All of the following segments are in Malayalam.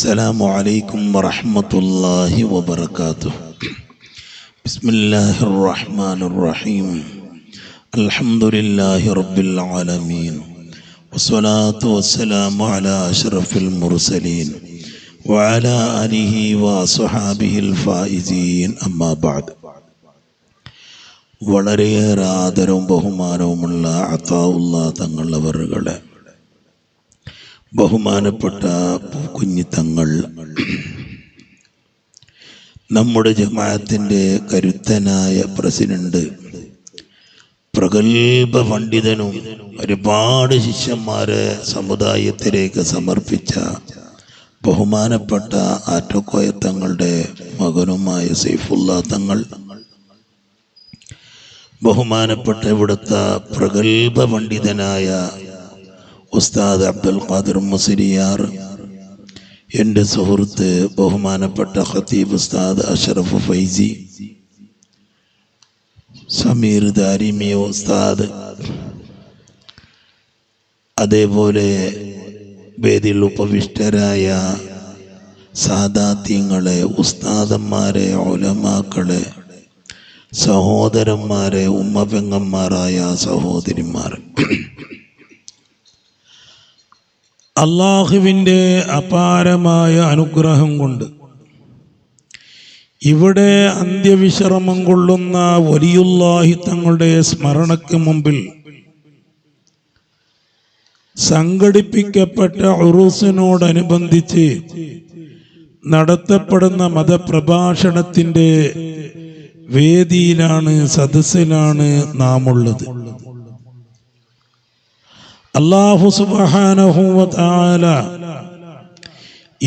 السلام عليكم ورحمة الله وبركاته. بسم الله الرحمن الرحيم. الحمد لله رب العالمين، والصلاة والسلام على أشرف المرسلين وعلى آله وصحابه الفائزين. أما بعد. വളരെയേറെ ആദരവും ബഹുമാനവുമുള്ള അതാഉള്ള തങ്ങൾ അവറുകളെ, ബഹുമാനപ്പെട്ട കുഞ്ഞിത്തങ്ങൾ, നമ്മുടെ ജമാഅത്തിൻ്റെ കരുത്തനായ പ്രസിഡന്റ്, പ്രഗത്ഭ പണ്ഡിതനും ഒരുപാട് ശിഷ്യന്മാരെ സമുദായത്തിലേക്ക് സമർപ്പിച്ച ബഹുമാനപ്പെട്ട ആറ്റക്കോയ തങ്ങളുടെ മകനുമായ സൈഫുള്ള തങ്ങൾ, ബഹുമാനപ്പെട്ട ഇവിടുത്തെ പ്രഗത്ഭ പണ്ഡിതനായ ഉസ്താദ് അബ്ദുൽ ഖാദിർ മുസ്ലിയാർ, എൻ്റെ സുഹൃത്ത് ബഹുമാനപ്പെട്ട ഖത്തീബ് ഉസ്താദ് അഷ്റഫ് ഫൈസി, സമീർ ദാരിമി ഉസ്താദ്, അതേപോലെ വേദിയിൽ ഉപവിഷ്ടരായ സാദാത്യങ്ങളെ, ഉസ്താദന്മാരെ, ഉലമാക്കളെ, സഹോദരന്മാരെ, ഉമ്മപെങ്ങന്മാരായ സഹോദരിമാർ, അള്ളാഹുവിൻ്റെ അപാരമായ അനുഗ്രഹം കൊണ്ട് ഇവിടെ അന്ത്യവിശ്രമം കൊള്ളുന്ന വലിയുല്ലാഹി തങ്ങളുടെ സ്മരണയ്ക്ക് മുമ്പിൽ സംഘടിപ്പിക്കപ്പെട്ട ഉറൂസിനോടനുബന്ധിച്ച് നടത്തപ്പെടുന്ന മതപ്രഭാഷണത്തിൻ്റെ വേദിയിലാണ്, സദസ്സിലാണ് നാം ഉള്ളത്. അല്ലാഹു സുബ്ഹാനഹു വ തആല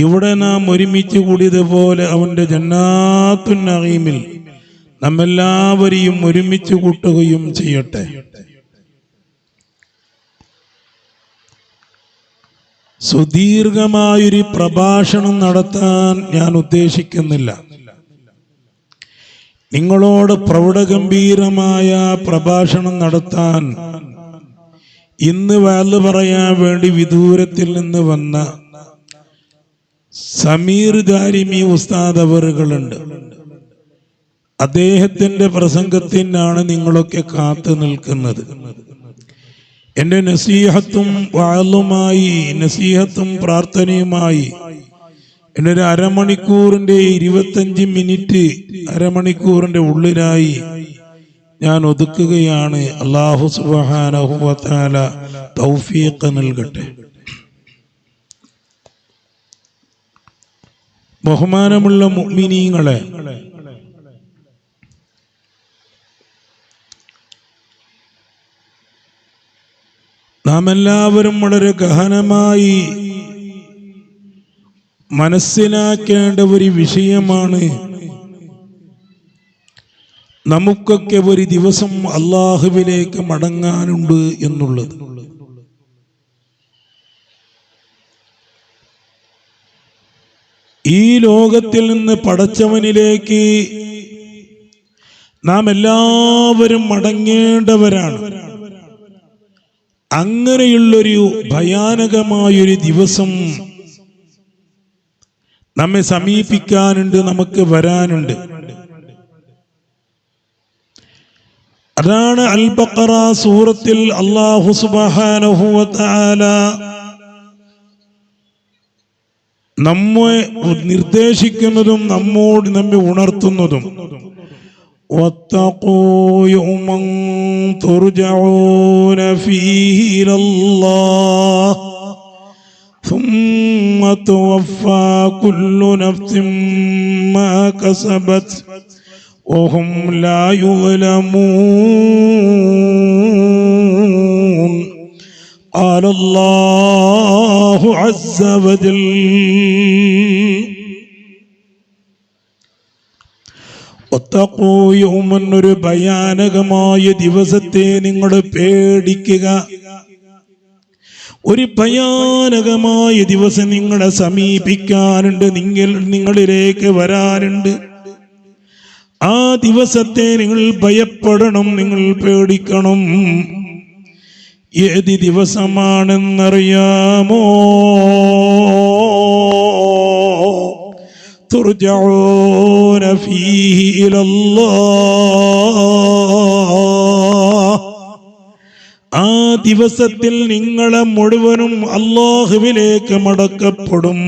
ഇവിടെ നാം ഒരുമിച്ച് കൂടിയതുപോലെ അവൻ്റെ ജന്നാത്തുൻ നഈമിൽ നമ്മെല്ലാവരെയും ഒരുമിച്ച് കൂട്ടുകയും ചെയ്യട്ടെ. സുദീർഘമായൊരു പ്രഭാഷണം നടത്താൻ ഞാൻ ഉദ്ദേശിക്കുന്നില്ല. നിങ്ങളോട് പ്രൗഢഗംഭീരമായ പ്രഭാഷണം നടത്താൻ ഇന്ന് വാല് പറയാൻ വേണ്ടി വിദൂരത്തിൽ നിന്ന് വന്ന സമീർ ദാരിമി ഉസ്താദ് അവറുകളുണ്ട്. അദ്ദേഹത്തിന്റെ പ്രസംഗത്തിനാണ് നിങ്ങളൊക്കെ കാത്തു നിൽക്കുന്നത്. എൻ്റെ നസീഹത്തും വാളുമായി, നസീഹത്തും പ്രാർത്ഥനയുമായി എൻ്റെ ഒരു അരമണിക്കൂറിൻ്റെ 25 മിനിറ്റ് അരമണിക്കൂറിൻ്റെ ഉള്ളിലായി ഞാൻ ഒതുക്കുകയാണ്. അല്ലാഹു സുബ്ഹാനഹു വ തആല തൗഫീഖ് നൽകട്ടെ. ബഹുമാനമുള്ള മുഅ്മിനീങ്ങളെ, നാം എല്ലാവരും വളരെ ഗഹനമായി മനസ്സിലാക്കേണ്ട ഒരു വിഷയമാണ്. നമുക്കൊക്കെ ഒരു ദിവസം അള്ളാഹുവിലേക്ക് മടങ്ങാനുണ്ട് എന്നുള്ളത്. ഈ ലോകത്തിൽ നിന്ന് പടച്ചവനിലേക്ക് നാം എല്ലാവരും മടങ്ങേണ്ടവരാണ്. അങ്ങനെയുള്ളൊരു ഭയാനകമായൊരു ദിവസം നമ്മെ സമീപിക്കാനുണ്ട്, നമുക്ക് വരാനുണ്ട്. അതാണ് അൽ ബഖറ സൂറത്തിൽ അല്ലാഹു സുബ്ഹാനഹു വ തആല നമ്മെ നിർദ്ദേശിക്കുന്നതും നമ്മെ ഉണർത്തുന്നതും. വത്തഖൂ യൗമൻ തുർജഊന ഫീഹി ഇലല്ലാഹ് ثم توفى كل نفس ما كسبت وهم لا يظلمون. قال الله عز وجل. واتقوا يوما, ഒരു ഭയാനകമായ ദിവസത്തെ നിങ്ങൾ പേടിക്കുക. ഒരു ഭയാനകമായ ദിവസം നിങ്ങളെ സമീപിക്കാനുണ്ട്, നിങ്ങളിലേക്ക് വരാനുണ്ട്. ആ ദിവസത്തെ നിങ്ങൾ ഭയപ്പെടണം, നിങ്ങൾ പേടിക്കണം. ഏത് ദിവസമാണെന്നറിയാമോ? തുർജഊന ഫീഹി ഇലല്ലാഹ്. ആ ദിവസത്തിൽ നിങ്ങളെ മുഴുവനും അല്ലാഹുവിലേക്ക് മടക്കപ്പെടും.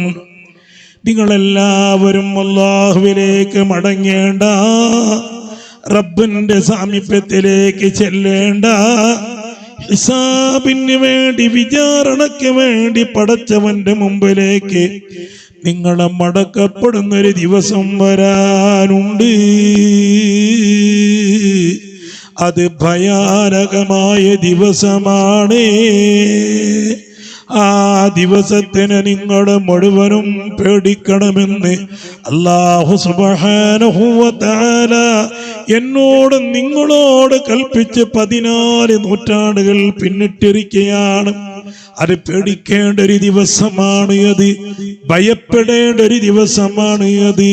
നിങ്ങളെല്ലാവരും അല്ലാഹുവിലേക്ക് മടങ്ങേണ്ട, റബ്ബിന്റെ സാമീപ്യത്തിലേക്ക് ചെല്ലേണ്ട, ഹിസാബിന് വേണ്ടി, വിചാരണയ്ക്ക് വേണ്ടി പടച്ചവന്റെ മുമ്പിലേക്ക് നിങ്ങളെ മടക്കപ്പെടുന്നൊരു ദിവസം വരാനുണ്ട്. അത് ഭയാനകമായ ദിവസമാണ്. ആ ദിവസത്തിന് നിങ്ങൾ മുഴുവനും പേടിക്കണമെന്ന് അല്ലാഹു സുബ്ഹാനഹു വ തആല എന്നോട് നിങ്ങളോട് കൽപ്പിച്ച് 14 നൂറ്റാണ്ടുകൾ പിന്നിട്ടിരിക്കുകയാണ്. അത് പേടിക്കേണ്ട ഒരു ദിവസമാണ്, അത് ഭയപ്പെടേണ്ട ഒരു ദിവസമാണ്, അത്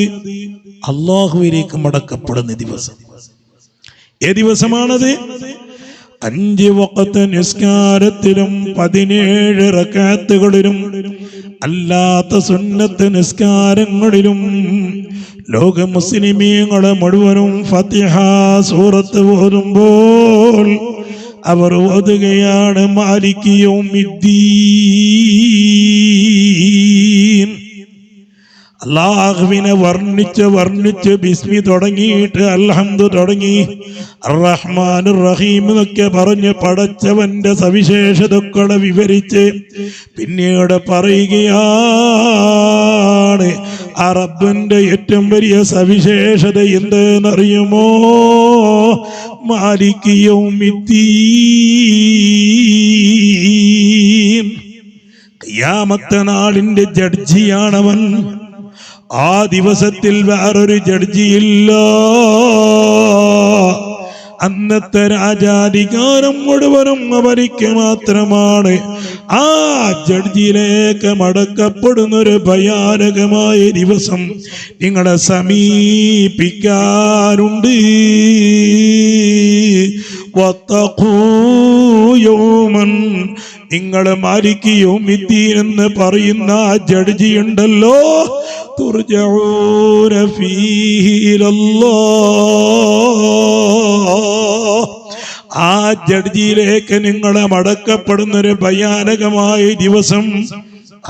അല്ലാഹുവിലേക്ക് മടക്കപ്പെടുന്ന ദിവസം. ഏത് ദിവസമാണത്? 5 വഖത്ത് നിസ്കാരത്തിലും 17 റക്അത്തുകളിലും അല്ലാത്ത സുന്നത്ത് നിസ്കാരങ്ങളിലും ലോക മുസ്ലിമീങ്ങളെ മുഴുവനും ഫാത്തിഹ സൂറത്ത് ഓതുമ്പോൾ അവർ ഓതുകയാണ് മാലികി യൗമിദ്ദീൻ. അല്ലാഹുവിനെ വർണ്ണിച്ച് ബിസ്മി തുടങ്ങിയിട്ട് അൽഹംദു തുടങ്ങി, അർറഹ്മാനുർ റഹീം എന്നൊക്കെ പറഞ്ഞ് പടച്ചവന്റെ സവിശേഷതകളെ വിവരിച്ച് പിന്നീട് പറയുകയാണ് ആ റബ്ബിന്റെ ഏറ്റവും വലിയ സവിശേഷത എന്തെന്നറിയുമോ? മാലികി യൗമിദ്ദീൻ. ഖിയാമത്ത് നാളിന്റെ ജഡ്ജിയാണവൻ. ആ ദിവസത്തിൽ വേറൊരു ജഡ്ജിയില്ല. അന്നത്തെ രാജാധികാരം മുഴുവനും അവർക്ക് മാത്രമാണ്. ആ ജഡ്ജിയിലേക്ക് മടക്കപ്പെടുന്നൊരു ഭയാനകമായ ദിവസം നിങ്ങളെ സമീപിക്കാനുണ്ട്. വത്തഖൂ യൗമൻ, നിങ്ങൾ മാലികി യൗമിദ്ദീൻ എന്ന് പറയുന്ന ആ ജഡ്ജി ഉണ്ടല്ലോ, തുർജഊന ഫീഹി ഇലല്ലാഹ്. ആ ജഡ്ജിയിലേക്ക് നിങ്ങളെ മടക്കപ്പെടുന്നൊരു ഭയാനകമായ ദിവസം.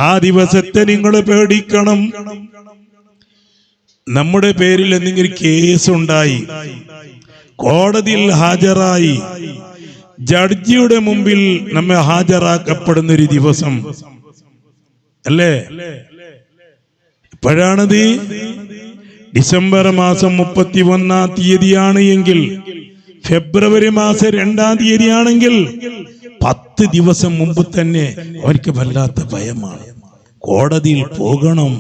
ആ ദിവസത്തെ നിങ്ങൾ പേടിക്കണം. നമ്മുടെ പേരിൽ എന്തെങ്കിലും കേസുണ്ടായി, കോടതിയിൽ ഹാജരായി, ജഡ്ജിയുടെ മുമ്പിൽ നമ്മെ ഹാജരാക്കപ്പെടുന്നൊരു ദിവസം അല്ലേ? എപ്പോഴാണത്? ഡിസംബർ മാസം 31-ാം തീയതിയാണ് എങ്കിൽ, ഫെബ്രുവരി മാസം 2-ാം തീയതിയാണെങ്കിൽ 10 ദിവസം മുമ്പ് തന്നെ അവർക്ക് വല്ലാത്ത ഭയമാണ്. കോടതിയിൽ പോകണം,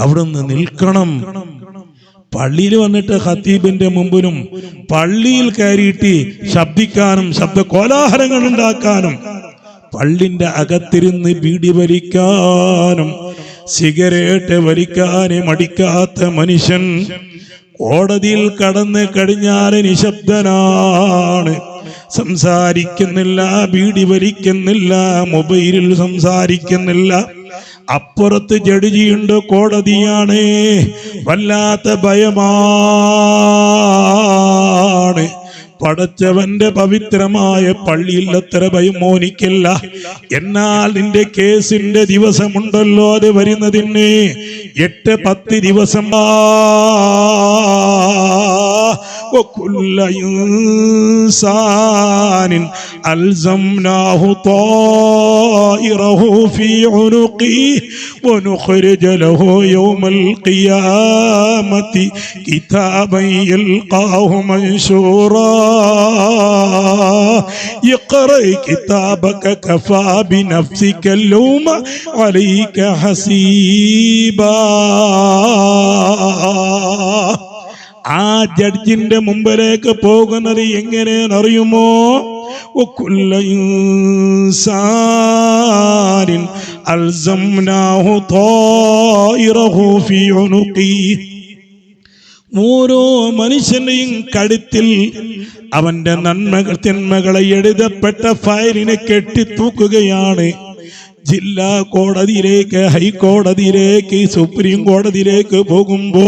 അവിടുന്ന് നിൽക്കണം. പള്ളിയിൽ വന്നിട്ട് ഖത്തീബിന്റെ മുമ്പിലും പള്ളിയിൽ കയറിയിട്ട് ശബ്ദിക്കാനും ശബ്ദ കോലാഹലങ്ങൾ ഉണ്ടാക്കാനും, പള്ളിന്റെ അകത്തിരുന്ന് ബീഡി വലിക്കാനും സിഗരറ്റ് വലിക്കാനും മടിക്കാത്ത മനുഷ്യൻ കോടതിയിൽ കടന്നു കഴിഞ്ഞാൽ നിശബ്ദനാണ്. സംസാരിക്കുന്നില്ല, ബീഡി വലിക്കുന്നില്ല, മൊബൈലിൽ സംസാരിക്കുന്നില്ല. അപ്പുറത്ത് ജഡ്ജിയുണ്ട്, കോടതിയാണ്. വല്ലാത്ത ഭയമാണ്. പടച്ചവന്റെ പവിത്രമായ പള്ളിയിൽ അത്ര ഭയം മോനിക്കില്ല. എന്നാൽ നിന്റെ കേസിന്റെ ദിവസമുണ്ടല്ലോ, അത് വരുന്നതിന് 8-10 ദിവസം. وكل إنسان ألزمناه طائره في عنقه ونخرج له يوم القيامة كتابا يلقاه منشورا اقرأ كتابك كفى بنفسك اليوم عليك حسيبا. ആ ജഡ്ജിന്റെ മുമ്പിലേക്ക് പോകുന്നത് എങ്ങനെയെന്നറിയുമോ? وكل إنسان ألزمناه طائره في عنقه. ഓരോ മനുഷ്യന്റെയും കഴുത്തിൽ അവന്റെ നന്മകൾ തിന്മകളെ എഴുതപ്പെട്ട ഫയലിനെ കെട്ടിത്തൂക്കുകയാണ്. ജില്ലാ കോടതിയിലേക്ക്, ഹൈക്കോടതിയിലേക്ക്, സുപ്രീം കോടതിയിലേക്ക് പോകുമ്പോ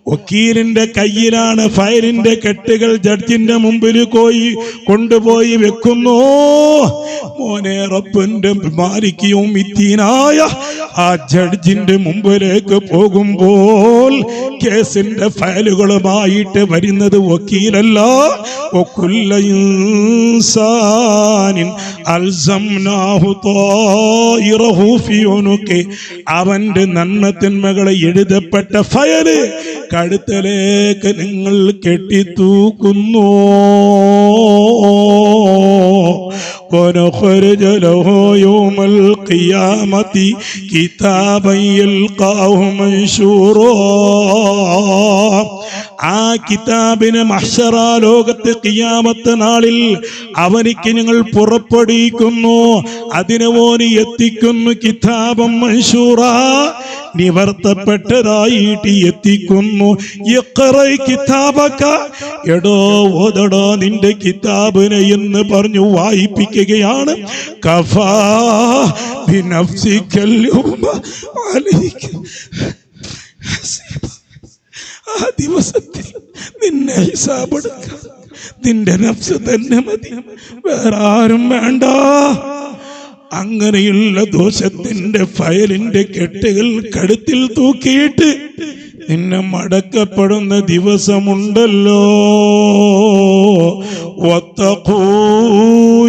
വക്കീലിന്റെ കയ്യിലാണ് ഫയലിന്റെ കെട്ടുകൾ. ജഡ്ജിന്റെ മുമ്പിൽ കൊണ്ടുപോയി വെക്കുന്നു. മോനെ, റബ്ബിന്റെ മാലിക് യൗമിദ്ദീനായ ആ ജഡ്ജിന്റെ മുമ്പിലേക്ക് പോകുമ്പോൾ കേസിന്റെ ഫയലുകളുമായിട്ട് വരുന്നത് വക്കീലല്ല. വകുല്ല ഇൻസാനിൻ അൽസംനാഹു ത്വായിറഹു ഫീ ഉനുഖി, അവന്റെ നന്മതിന്മകളെ എഴുതപ്പെട്ട ഫയല് കഴുത്തിലേക്ക് നിങ്ങൾ കെട്ടിത്തൂക്കുന്നു. ونخرج له يوم القيامة كتابا يلقاه منشورا. ആ കിതാബിനെ മഹ്ശറ ലോകത്തെ ഖിയാമത്ത് നാളിൽ അവനിക്ക് ഞങ്ങൾ പുറപ്പെടുവിക്കുന്നു. അതിനെ ഓന് എത്തിക്കുന്നു. കിതാബം മൻശൂറ, നിവർത്തപ്പെട്ടതായിട്ട് എത്തിക്കുന്നു. ഇഖ്റ കിതാബക, എടോ ഓതടോ നിന്റെ കിതാബിനെ എന്ന് പറഞ്ഞു വായിപ്പിക്കുകയാണ്. കഫാ ബിനഫ്സികൽ യൗമ അലൈക ഹസീബ. ആ ദിവസത്തിൽ നിന്നെ ഹിസാബെടുക്കാൻ നിന്റെ നഫ്സ് തന്നെ മതി, വേറെ ആരും വേണ്ട. അങ്ങനെയുള്ള ദോഷത്തിന്റെ ഫയലിന്റെ കെട്ടുകൾ കഴുത്തിൽ തൂക്കിയിട്ട് നിന്നെ മടക്കപ്പെടുന്ന ദിവസമുണ്ടല്ലോ. വത്തഖൂ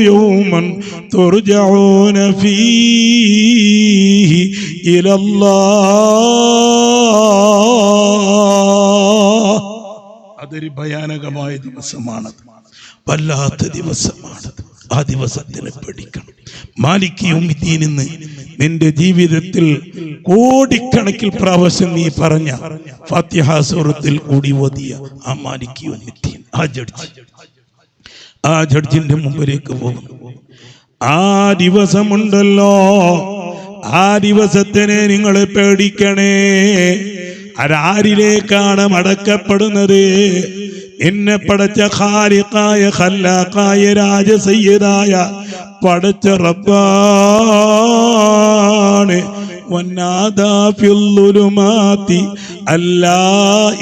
യൗമൻ തുർജഊന ഫീഹി ഇലല്ലാഹ്. അതൊരു ഭയാനകമായ ദിവസമാണ്, വല്ലാത്ത ദിവസമാണ്. ആ ദിവസത്തിനെ പഠിക്കണം. മാലിക് യൗമിദ്ദീൻ എന്ന് നിന്റെ ജീവിതത്തിൽ കോടിക്കണക്കിൽ പ്രാവശ്യം നീ പറഞ്ഞ ഫാത്തിഹ സൂറത്തിൽ കൂടി ഓതിയ ആ മാലിക് യൗമിദ്ദീൻ, ആ ജഡ്ജിന്റെ മുമ്പിലേക്ക് പോകുന്നു. ആ ദിവസമുണ്ടല്ലോ, ആ ദിവസത്തിനെ നിങ്ങൾ പേടിക്കണേ. ആരിലേക്കാണ് മടക്കപ്പെടുന്നത്? എന്നെ പടച്ച ഖാലിഖായ ഖല്ലാഖായ രാജസയ്യിദായ പടച്ച റബ്ബാണ്. വന്നാദാ ഫിൽ ളുലുമാതി അല്ലാ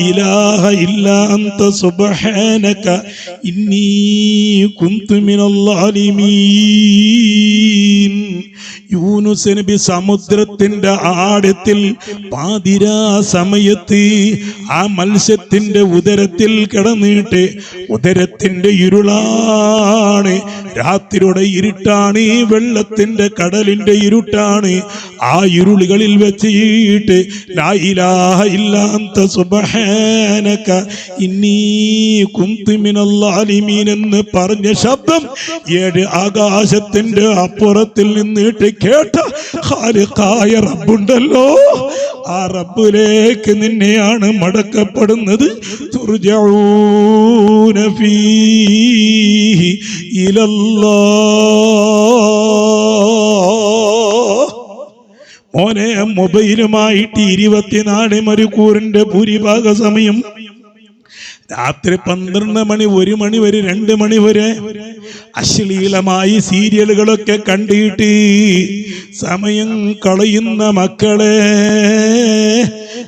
ഇലാഹ ഇല്ലാ അൻത സുബ്ഹാനക ഇന്നി കുന്തു മിനൽ ളാലിമീൻ. യൂനുസ് നബി സമുദ്രത്തിന്റെ ആഴത്തിൽ പാതിരാ സമയത്ത് ആ മത്സ്യത്തിന്റെ ഉദരത്തിൽ കിടന്നിട്ട്, ഉദരത്തിന്റെ ഇരുളാണ്, രാത്രിയുടെ ഇരുട്ടാണ്, ഈ വെള്ളത്തിന്റെ കടലിന്റെ ഇരുട്ടാണ്. ആ ഇരുളുകളിൽ വെച്ചിട്ട് ലാ ഇലാഹ ഇല്ലാ അൻത സുബ്ഹാനക ഇന്നി കുന്തു മിനൽ ളാലിമീൻ എന്ന് പറഞ്ഞ ശബ്ദം 7 ആകാശത്തിന്റെ അപ്പുറത്തിൽ നിന്നിട്ട് കേട്ട ഖാലിഖായ റബ്ബുണ്ടല്ലോ, ആ റബ്ബിലേക്ക് നിന്നെയാണ് മടക്കപ്പെടുന്നത്. തുർജഊന ഫീഹി ഇലല്ലാഹ്. മോനെ, മൊബൈലുമായിട്ട് 24 മണിക്കൂറിന്റെ ഭൂരിഭാഗ സമയം രാത്രി 12 മണി, 1 മണി വരെ, 2 മണി വരെ അശ്ലീലമായി സീരിയലുകളൊക്കെ കണ്ടിട്ട് സമയം കളയുന്ന മക്കളെ,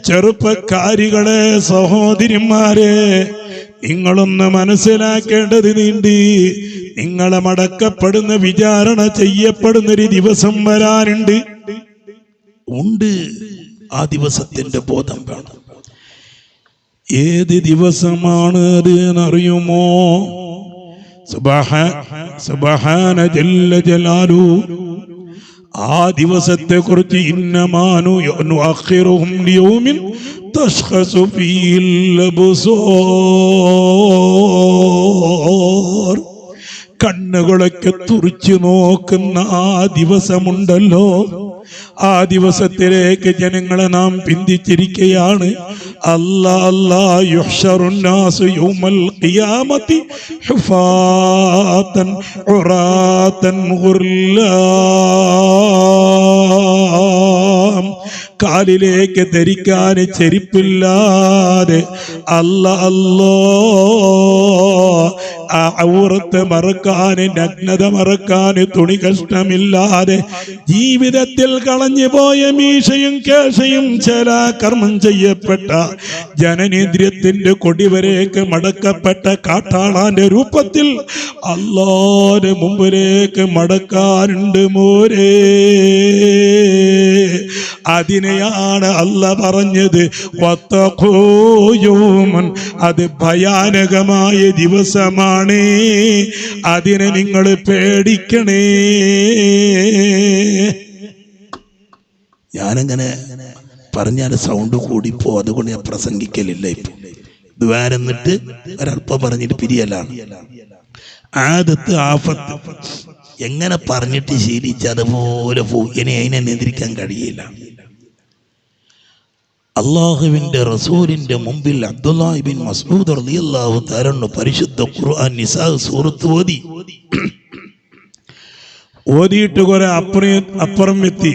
ചെറുപ്പക്കാരികളെ, സഹോദരിമാരെ, നിങ്ങളൊന്ന് മനസ്സിലാക്കേണ്ടത് നീണ്ട്. നിങ്ങളെ മടക്കപ്പെടുന്ന, വിചാരണ ചെയ്യപ്പെടുന്നൊരു ദിവസം വരാനുണ്ട്. ആ ദിവസത്തിന്റെ ബോധം വേണം. ഏത് ദിവസമാണ് അത് എന്നറിയുമോ? സുബ്ഹാന ജല്ല ജലാലു. ആ ദിവസത്തെ കുറിച്ച് ഇന്നമാനു നുഅഖിറുഹും ലിയൗമിൻ തശ്ഖസു ഫീൽ അബ്സാർ. കണ്ണുകളൊക്കെ തുറിച്ചു നോക്കുന്ന ആ ദിവസമുണ്ടല്ലോ, ആ ദിവസത്തിലേക്ക് ജനങ്ങളെ നാം പിന്തിച്ചിരിക്കുകയാണ്. അല്ലാ യുഹ്ശറുന്നാസു യൗമൽ ഖിയാമത്തി ഹുഫാതൻ ഉറാതൻ ഗുർലാം. കാലിലേക്ക് ധരിക്കാൻ ചെരിപ്പില്ലാതെ അല്ലാ ആ ഔറത്ത് മറക്കാൻ, നഗ്നത മറക്കാൻ തുണി കഷ്ണമില്ലാതെ ജീവിതത്തിൽ കളഞ്ഞു പോയ മീശയും കേശയും ചില കർമ്മം ചെയ്യപ്പെട്ട ജനനേന്ദ്രിയത്തിന്റെ കൊടിവരേക്ക് മടക്കപ്പെട്ട കാട്ടാളാന്റെ രൂപത്തിൽ അല്ലാഹുവിന്റെ മുമ്പിലേക്ക് മടക്കാനുണ്ട് മോരേ. അതിനെയാണ് അല്ലാഹ് പറഞ്ഞത് വത്തഖൂ യൗമൻ, അത് ഭയാനകമായ ദിവസമാണ്, അതിനെ നിങ്ങൾ പേടിക്കണേ. ഞാനങ്ങനെ പറഞ്ഞാൽ സൗണ്ട് കൂടിപ്പോ, അതുകൊണ്ട് ഞാൻ പ്രസംഗിക്കലില്ല. ഇപ്പൊ ദ്വാരന്നിട്ട് ഒരല്പം പറഞ്ഞിട്ട് പിരിയലാണ്. ആദത്ത് ആഫത്ത് എങ്ങനെ പറഞ്ഞിട്ട് ശീലിച്ച അതുപോലെ ഇനി അതിനെ നിയന്ത്രിക്കാൻ കഴിയില്ല. അള്ളാഹുവിന്റെ റസൂലിന്റെ മുമ്പിൽ അബ്ദുല്ലാഹി ബിൻ മസ്ഊദ് റളിയല്ലാഹു തആല പരിശുദ്ധ ഖുർആൻ നിസാ സൂറത്ത് ഓതിയിട്ട് കുറെ അപ്പുറം എത്തി.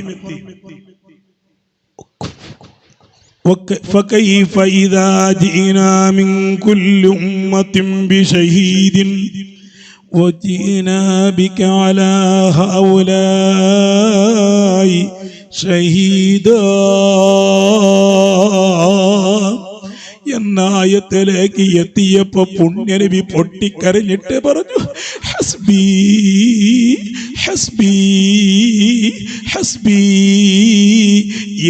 فكيف إذا جئنا من كل أمة بشهيد وجئنا بك على هؤلاء شهيدا എന്നായത്തിലേക്ക് എത്തിയപ്പോ പുണ്യനബി പൊട്ടിക്കരഞ്ഞിട്ട് പറഞ്ഞു ഹസ്ബി ഹസ്ബി ഹസ്ബി,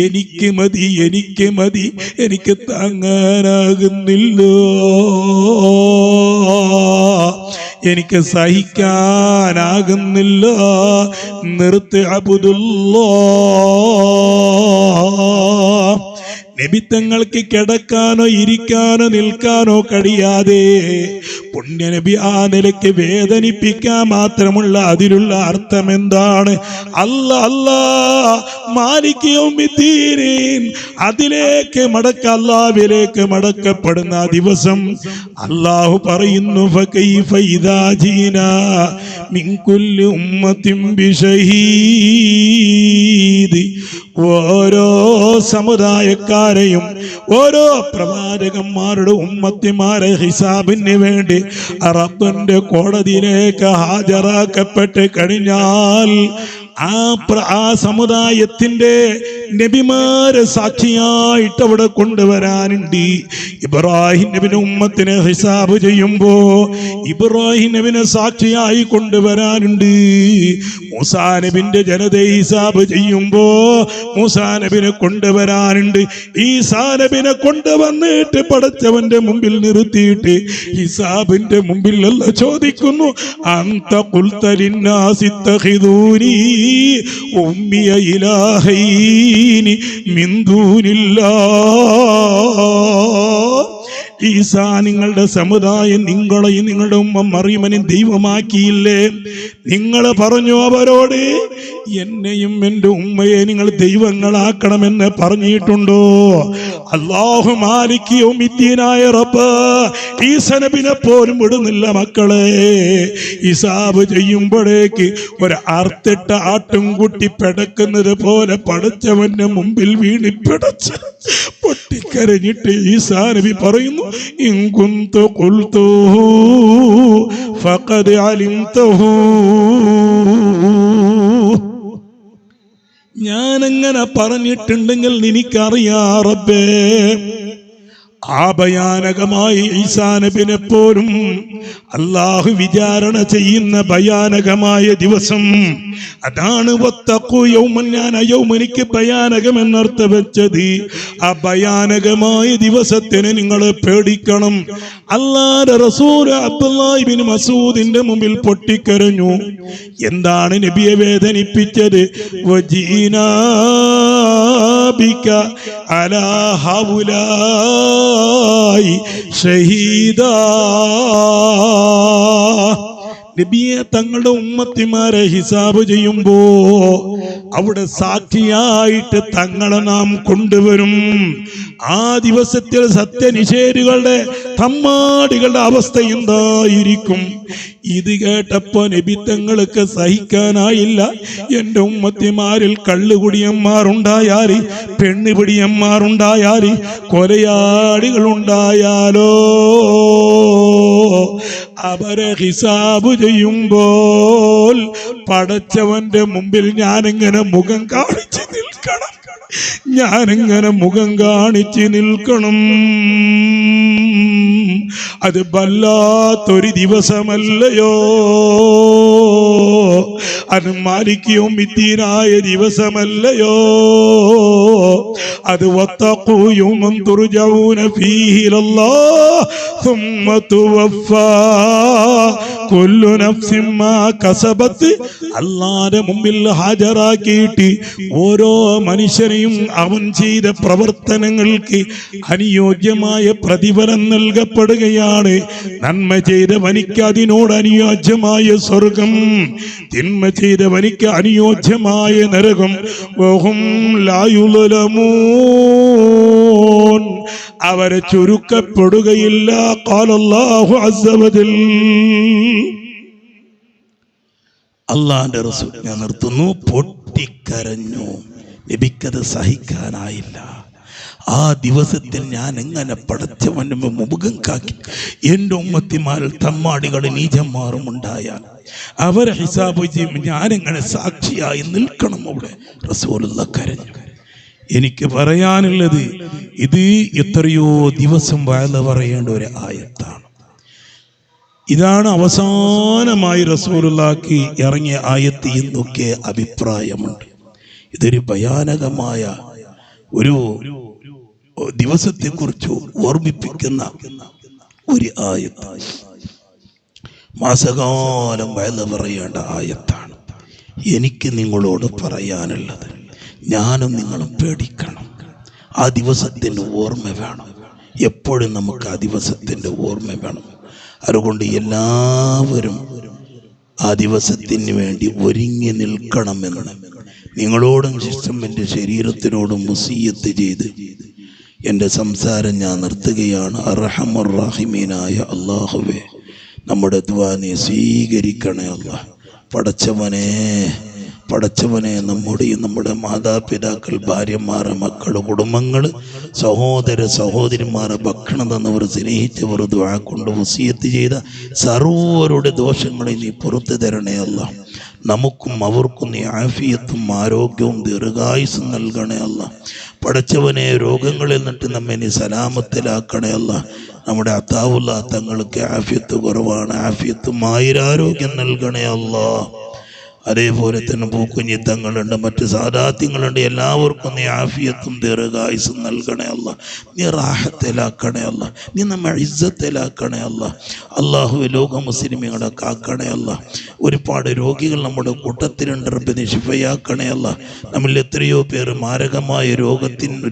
എനിക്ക് മതി, എനിക്ക് മതി, എനിക്ക് താങ്ങാനാകുന്നില്ലോ, എനിക്ക് സഹിക്കാനാകുന്നില്ല, നിർത്തി അബ്ദുല്ലാഹ്. നബിത്തങ്ങൾക്ക് കിടക്കാനോ ഇരിക്കാനോ നിൽക്കാനോ കഴിയാതെ പുണ്യനബി ആ നിലയ്ക്ക് വേദനിപ്പിക്കാൻ മാത്രമുള്ള അതിലുള്ള അർത്ഥം എന്താണ്? അല്ലാ മാലിക് യൗമിദ്ദീൻ, അതിലേക്ക് അല്ലാഹുവിലേക്ക് മടക്കപ്പെടുന്ന ദിവസം അല്ലാഹു പറയുന്നു ഫകൈഫ ഇദാ ജീനാ മിൻ കുല്ലി ഉമ്മത്തിൻ ബിശഹീദ്. ഓരോ സമുദായക്കാരെയും ഓരോ പ്രവാചകന്മാരുടെ ഉമ്മത്തിമാരെ ഹിസാബിന് വേണ്ടി റബ്ബിന്റെ കോടതിയിലേക്ക് ഹാജരാക്കപ്പെട്ട് കഴിഞ്ഞാൽ ആ സമുദായത്തിന്റെ നബിമാരെ സാക്ഷിയായിട്ട് അവിടെ കൊണ്ടുവരാനുണ്ട്. ഇബ്രാഹിം നബിന്റെ ഉമ്മത്തിനെ ഹിസാബ് ചെയ്യുമ്പോ ഇബ്രാഹിം നബിനെ സാക്ഷിയായി കൊണ്ടുവരാനുണ്ട്. മൂസാ നബിന്റെ ജനതയെ ഹിസാബ് ചെയ്യുമ്പോ മൂസാ നബിനെ കൊണ്ടുവരാനുണ്ട്. ഈസാ നബിനെ കൊണ്ടുവന്നിട്ട് പടച്ചവന്റെ മുമ്പിൽ നിർത്തിയിട്ട് ഹിസാബിന്റെ മുമ്പിൽ അല്ല ചോദിക്കുന്നു അന്ത ഖുൽത ലിന്നാസി ഇത്തഖിദൂനി ഉമ്മിയ ഇലാഹൈനി മിൻ ദൂനില്ലാഹ്. ഈസാ നിങ്ങളുടെ സമുദായം നിങ്ങളെയും നിങ്ങളുടെ ഉമ്മ മറിയമിനെയും ദൈവമാക്കിയില്ലേ? നിങ്ങൾ പറഞ്ഞു അവരോട് എന്നെയും എൻ്റെ ഉമ്മയെ നിങ്ങൾ ദൈവങ്ങളാക്കണമെന്ന് പറഞ്ഞിട്ടുണ്ടോ? അല്ലാഹു മാലിക് യൗമിദ്ദീനായ റബ്ബ് ഈസാ നബിനെ പോലും വിടുന്നില്ല മക്കളെ. ഹിസാബ് ചെയ്യുമ്പോഴേക്ക് ഒരു അർത്തിട്ട ആട്ടും കുട്ടി പിടക്കുന്നത് പോലെ പടച്ചവന്റെ മുമ്പിൽ വീണി പിടച്ച് പൊട്ടിക്കരഞ്ഞിട്ട് ഈസാ നബി പറയുന്നു ഇൻ കുന്തു ഖുൽതുഹു ഫഖദ് അലിംതുഹു. ഞാനങ്ങനെ പറഞ്ഞിട്ടുണ്ടെങ്കിൽ നിനക്കറിയാ റബ്ബേ. ആ ഭയാനകമായ ഈസാ നബിനെ പോലും അല്ലാഹു വിചാരണ ചെയ്യുന്ന ഭയാനകമായ ദിവസം അതാണ് വത്തഖൂ യൗമൻ. ഞാൻ യൗമനിക്ക് ഭയാനകം എന്നർത്ഥം വെച്ചത് ആ ഭയാനകമായ ദിവസത്തിന് നിങ്ങൾ പേടിക്കണം. അല്ലാഹുവിന്റെ റസൂൽ അബ്ദുല്ലാഹി ഇബ്നു മസ്ഊദിന്റെ മുമ്പിൽ പൊട്ടിക്കരഞ്ഞു. എന്താണ് നബിയെ വേദനിപ്പിച്ചത്? വജീനാ ബിക അലാ ഹൗലായി ഷഹീദാ. നബിയെ തങ്ങളുടെ ഉമ്മത്തിമാരെ ഹിസാബ് ചെയ്യുമ്പോ അവിടെ സാക്ഷിയായിട്ട് തങ്ങളെ നാം കൊണ്ടുവരും. ആ ദിവസത്തിൽ സത്യനിഷേധികളുടെ തമ്മാടികളുടെ അവസ്ഥ എന്തായിരിക്കും? ഇത് കേട്ടപ്പോ നബി തങ്ങൾക്ക് സഹിക്കാനായില്ല. എന്റെ ഉമ്മത്തിമാരിൽ കള്ളുകുടിയന്മാരുണ്ടായാല്, പെണ്ണുപിടിയന്മാരുണ്ടായാല്, കൊലയാളികളുണ്ടായാലോ അവരെ ഹിസാബ് ചെയ്യുമ്പോൾ പടച്ചവന്റെ മുമ്പിൽ ഞാനെങ്ങനെ മുഖം കാണിച്ച് നിൽക്കണം? ഞാനെങ്ങനെ മുഖം കാണിച്ച് നിൽക്കണം? അത് വല്ലാത്തൊരു ദിവസമല്ലയോ? അത് മാലിക്യവും മിത്തീനായ ദിവസമല്ലയോ? അത് വത്തഖൂ യൗമൻ തുർജഊന ഫീഹി ഇലല്ലാഹ് സുമ്മ തുവഫാ കുല്ലു നഫ്സിൻ മാ കസബത്ത്. അല്ലാഹുവിന്റെ മുമ്പിൽ ഹാജരാക്കിയിട്ട് ഓരോ മനുഷ്യനെയും അവൻ ചെയ്ത പ്രവർത്തനങ്ങൾക്ക് അനുയോജ്യമായ പ്രതിഫലം നൽകപ്പെടുകയാണ്. നന്മ ചെയ്തവനിക്ക് അതിനോട് അനുയോജ്യമായ സ്വർഗം, തിന്മ ചെയ്തവനിക്ക് അനുയോജ്യമായ നരകം. വഹും ലാ യുളമൂൻ, അവരെ ചുരുക്കപ്പെടുകയില്ല. ഖാലല്ലാഹു അസ്സ വജൽ. അള്ളാന്റെ റസൂൽ, ഞാൻ നിർത്തുന്നു, പൊട്ടിക്കരഞ്ഞു. നബിക്കത് സഹിക്കാനായില്ല. ആ ദിവസത്തിൽ ഞാൻ എങ്ങനെ പടച്ചവന് മുഖം കാക്കി? എൻ്റെ ഉമ്മത്തിമാരിൽ തമ്മാടികളും നീചന്മാരും ഉണ്ടായാൽ അവരെ ഹിസാബ് ചെയ്യും, ഞാനെങ്ങനെ സാക്ഷിയായി നിൽക്കണം? അവിടെ റസൂലുള്ള കരഞ്ഞു. എനിക്ക് പറയാനുള്ളത്, ഇത് എത്രയോ ദിവസം വയല പറയേണ്ട ഒരു ആയത്താണ്. ഇതാണ് അവസാനമായി റസൂലുള്ളാഹി ഇറങ്ങിയ ആയത്ത് എന്നൊക്കെ അഭിപ്രായമുണ്ട്. ഇതൊരു ഭയാനകമായ ഒരു ദിവസത്തെക്കുറിച്ച് ഓർമ്മിപ്പിക്കുന്ന ഒരു ആയത്താണ്. മാസകാലം വയല പറയേണ്ട ആയത്താണ്. എനിക്ക് നിങ്ങളോട് പറയാനുള്ളത്, ഞാനും നിങ്ങളും പേടിക്കണം. ആ ദിവസത്തിൻ്റെ ഓർമ്മ വേണം. എപ്പോഴും നമുക്ക് ആ ദിവസത്തിൻ്റെ ഓർമ്മ വേണം. അതുകൊണ്ട് എല്ലാവരും ആ ദിവസത്തിന് വേണ്ടി ഒരുങ്ങി നിൽക്കണമെന്ന് നിങ്ങളോടും ശിഷ്ടം എൻ്റെ ശരീരത്തിനോടും വസിയ്യത്ത് ചെയ്ത് എൻ്റെ സംസാരം ഞാൻ നിർത്തുകയാണ്. അർഹമർ റഹീമീനായ അല്ലാഹുവേ, നമ്മുടെ ദുആ നീ സ്വീകരിക്കണേ അല്ലാഹ്. പടച്ചവനെ നമ്മുടെ മാതാപിതാക്കൾ, ഭാര്യമാർ, മക്കൾ, കുടുംബങ്ങൾ, സഹോദരന്മാരെ, ഭക്ഷണം തന്നവർ, സ്നേഹിച്ചവർ, ദുആ കൊണ്ട് വസിയത്ത് ചെയ്ത സർവ്വരുടെ ദോഷങ്ങളെ നീ പുറത്തു തരണേ അല്ലാഹ്. നമുക്കും അവർക്കും നീ ആഫിയത്തും ആരോഗ്യവും ദീർഘായുസ്സും നൽകണേ അല്ലാഹ്. പടച്ചവനെ, രോഗങ്ങളിൽ നിന്നിട്ട് നമ്മെ നീ സലാമത്തിലാക്കണേ അല്ലാഹ്. നമ്മുടെ അത്താവുള്ള തങ്ങൾക്ക് ആഫിയത്ത് കുറവാണ്, ആഫിയത്തും ആയിരാരോഗ്യം നൽകണേ അല്ലാഹ്. അതേപോലെ തന്നെ പൂക്കുഞ്ഞി തങ്ങളുണ്ട്, മറ്റ് സാദാത്യങ്ങളുണ്ട്. എല്ലാവർക്കും നീ ആഫിയത്തും ദീർഘായുസ്സും നൽകണേ അല്ലാഹ്. നീ റാഹത്തിലാക്കണേ അല്ലാഹ്. നീ നമ്മെ ഇസ്സത്തിലാക്കണേ അല്ലാഹ്. അല്ലാഹുവേ, ലോക മുസ്ലിമീങ്ങളെ കാക്കണേ അല്ലാഹ്. ഒരുപാട് രോഗികൾ നമ്മുടെ കൂട്ടത്തിലുണ്ട്. റബ്ബിനെ ശിഫയാക്കണേ അല്ലാഹ്. നമ്മിൽ എത്രയോ പേര് മാരകമായ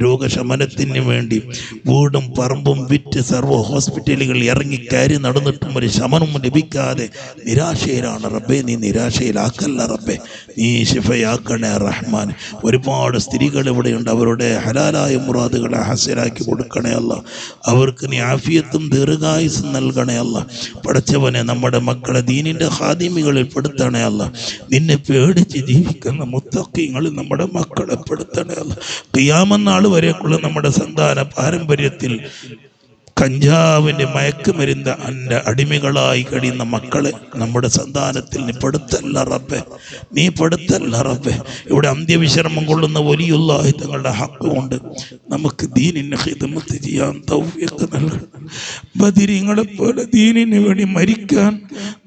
രോഗശമനത്തിന് വേണ്ടി വീടും പറമ്പും വിറ്റ് സർവ്വ ഹോസ്പിറ്റലുകൾ ഇറങ്ങിക്കയറി നടന്നിട്ടും ഒരു ശമനം ലഭിക്കാതെ നിരാശയിലാണ്. റബ്ബേ, നീ നിരാശയിലാക്കല്ല റബ്ബേ, നീ ശിഫയാക്കണേ റഹ്മാൻ. ഒരുപാട് സ്ത്രീകൾ ഇവിടെയുണ്ട്. അവരുടെ ഹലാലായ മുറാദുകളെ ഹാസിലാക്കി കൊടുക്കണേ അല്ലാഹ്. അവർക്ക് നീ ആഫിയത്തും ദീർഘായുസ്സും നൽകണേ അല്ലാഹ്. പടച്ചവനെ, നമ്മുടെ മക്കളെ ദീനിന്റെ ഖാദിമികളിൽ പെടുത്തണേ അല്ലാഹ്. നിന്നെ പേടിച്ച് ജീവിക്കുന്ന മുത്തഖീങ്ങളിൽ നമ്മുടെ മക്കളെ പെടുത്തണേ അല്ലാഹ്. ഖിയാമത്ത് നാൾ വരേക്കുള്ള നമ്മുടെ സന്താന പാരമ്പര്യത്തിൽ കഞ്ചാവിൻ്റെ മയക്കുമരുന്ന് അടിമകളായി കഴിയുന്ന മക്കളെ നമ്മുടെ സന്താനത്തിൽ നീ പെടുത്തല്ല റബ്ബേ, നീ പെടുത്തല്ല റബ്ബേ. ഇവിടെ അന്ത്യവിശ്രമം കൊള്ളുന്ന വലിയുള്ളാഹി തങ്ങളുടെ ഹക്ക് കൊണ്ട് നമുക്ക് ദീനിന് ഖിദ്മത്ത് ചെയ്യാൻ തൗഫീഖ് നൽകണം. ബദരീങ്ങളെ പോലെ ദീനിന് വേണ്ടി മരിക്കാൻ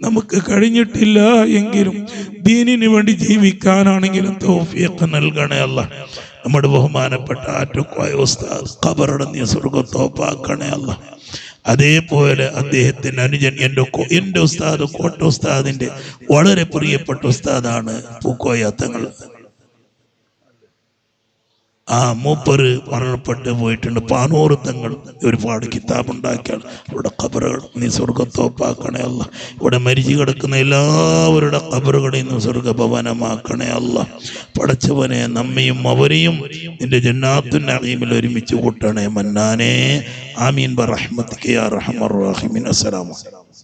നമുക്ക് കഴിഞ്ഞിട്ടില്ല എങ്കിലും ദീനിന് വേണ്ടി ജീവിക്കാനാണെങ്കിലും തൗഫീഖ് നൽകണേ അല്ലാഹ്. നമ്മുടെ ബഹുമാനപ്പെട്ട ആറ്റുകോയ ഉസ്താദ് ഖബറടങ്ങിയ സ്വർഗ്ഗത്തോപ്പാക്കണേ അല്ലാഹ്. അതേപോലെ അദ്ദേഹത്തിൻ്റെ അനുജൻ എൻ്റെ ഉസ്താദ് കോട്ട ഉസ്താദിൻ്റെ വളരെ പ്രിയപ്പെട്ട ഉസ്താദാണ് പൂക്കോയ തങ്ങൾ. മൂപ്പര് മരണപ്പെട്ട് പോയിട്ടുണ്ട്. പാനൂർ തങ്ങൾ ഒരുപാട് കിതാബുണ്ടാക്കിയാണ്. ഇവിടെ ഖബറുകൾ നീ സ്വർഗത്തോപ്പാക്കണേ അല്ല. ഇവിടെ മരിച്ചു കിടക്കുന്ന എല്ലാവരുടെ ഖബറുകളെയും നീ സ്വർഗഭവനമാക്കണേ അല്ല. പടച്ചവനെ നമ്മയും അവരെയും നിന്റെ ജന്നാത്തുൻ നഈമിൽ ഒരുമിച്ച് കൂട്ടണേ മന്നാനേ. ആമീൻ ബറഹ്മതിക യാ അർഹമർ റഹീമീൻ. അസ്സലാമു അലൈക്കും.